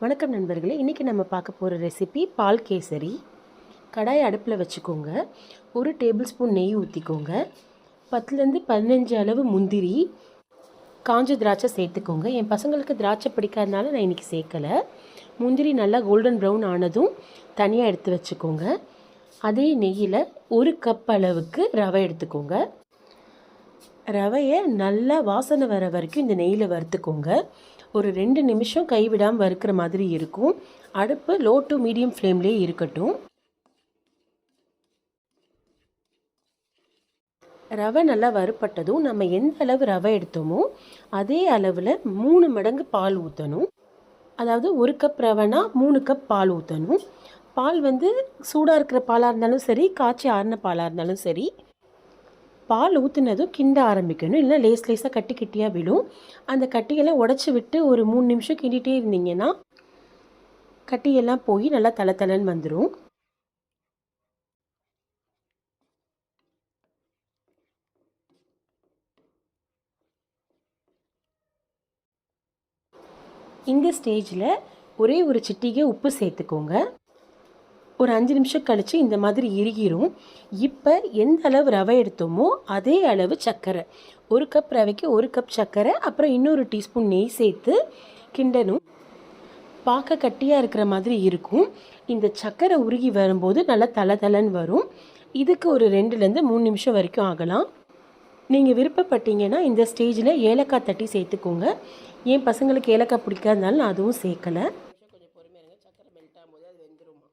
வணக்கம் நண்பர்களே, இன்றைக்கி நம்ம பார்க்க போகிற ரெசிபி பால் கேசரி. கடாய் அடுப்பில் வச்சுக்கோங்க. 1 டேபிள் ஸ்பூன் நெய் ஊற்றிக்கோங்க. 10லேருந்து 15 அளவு முந்திரி, காஞ்ச திராட்சை சேர்த்துக்கோங்க. என் பசங்களுக்கு திராட்சை பிடிக்காதனால நான் இன்றைக்கி சேர்க்கலை. முந்திரி நல்லா கோல்டன் ப்ரௌன் ஆனதும் தனியாக எடுத்து வச்சுக்கோங்க. அதே நெய்யில் 1 கப் அளவுக்கு ரவை எடுத்துக்கோங்க. ரவையை நல்லா வாசனை வர வரைக்கும் இந்த நெய்யில் வறுத்துக்கோங்க. ஒரு 2 நிமிஷம் கைவிடாமல் வறுக்கிற மாதிரி இருக்கும். அடுப்பு லோ டு மீடியம் ஃப்ளேம்லேயே இருக்கட்டும். ரவை நல்லா வறுப்பட்டதும் நம்ம எந்த அளவு ரவை எடுத்தோமோ அதே அளவில் 3 மடங்கு பால் ஊற்றணும். அதாவது 1 கப் ரவைனா 3 கப் பால் ஊற்றணும். பால் சூடாக இருக்கிற பாலாக இருந்தாலும் சரி, காய்ச்சி ஆறின பாலாக இருந்தாலும் சரி, பால் ஊற்றுனதும் கிண்ட ஆரம்பிக்கணும். இல்லைனா லேஸாக கட்டி கட்டியாக விடும். அந்த கட்டியெல்லாம் உடச்சி விட்டு ஒரு 3 நிமிஷம் கிண்டிகிட்டே இருந்தீங்கன்னா கட்டியெல்லாம் போய் நல்லா தளன்னு வந்துடும். இந்த ஸ்டேஜில் ஒரே ஒரு சிட்டிகை உப்பு சேர்த்துக்கோங்க. ஒரு 5 நிமிஷம் கழித்து இந்த மாதிரி இறுகிரும். இப்போ எந்த அளவு ரவை எடுத்தோமோ அதே அளவு சர்க்கரை, 1 கப் ரவைக்கு 1 கப் சர்க்கரை, அப்புறம் இன்னொரு டீஸ்பூன் நெய் சேர்த்து கிண்டணும். பார்க்க கட்டியாக இருக்கிற மாதிரி இருக்கும். இந்த சர்க்கரை உருகி வரும்போது நல்லா தளன்னு வரும். இதுக்கு ஒரு 2லேருந்து 3 நிமிஷம் வரைக்கும் ஆகலாம். நீங்கள் விருப்பப்பட்டீங்கன்னா இந்த ஸ்டேஜில் ஏலக்காய் தட்டி சேர்த்துக்கோங்க. என் பசங்களுக்கு ஏலக்காய் பிடிக்காதனால நான் அதுவும் சேர்க்கலை. கொஞ்சம் பொறுமையாக சர்க்கரை மெல்ட் ஆகும்போது அது வெந்துருமா.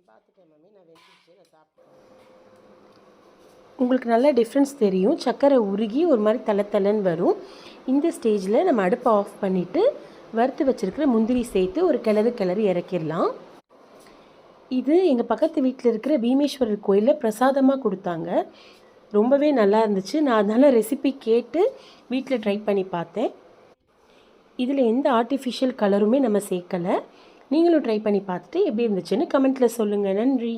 பார்த்துட்டேன் மம்மி, நான் வெந்துச்சு, நான் சாப்பிட்டேன். உங்களுக்கு நல்ல டிஃப்ரென்ஸ் தெரியும். சர்க்கரை உருகி ஒரு மாதிரி தளன்னு வரும். இந்த ஸ்டேஜில் நம்ம அடுப்பை ஆஃப் பண்ணிவிட்டு வறுத்து வச்சுருக்கிற முந்திரி சேர்த்து ஒரு கிளறி இறக்கிடலாம். இது எங்கள் பக்கத்து வீட்டில் இருக்கிற பீமேஸ்வரர் கோயிலில் பிரசாதமாக கொடுத்தாங்க. ரொம்பவே நல்லா இருந்துச்சு. நான் அதனால் ரெசிபி கேட்டு வீட்டில் ட்ரை பண்ணி பார்த்தேன். இதில் எந்த ஆர்டிஃபிஷியல் கலருமே நம்ம சேர்க்கலை. நீங்களும் ட்ரை பண்ணி பார்த்துட்டு எப்படி இருந்துச்சுன்னு கமெண்ட்டில் சொல்லுங்கள். நன்றி.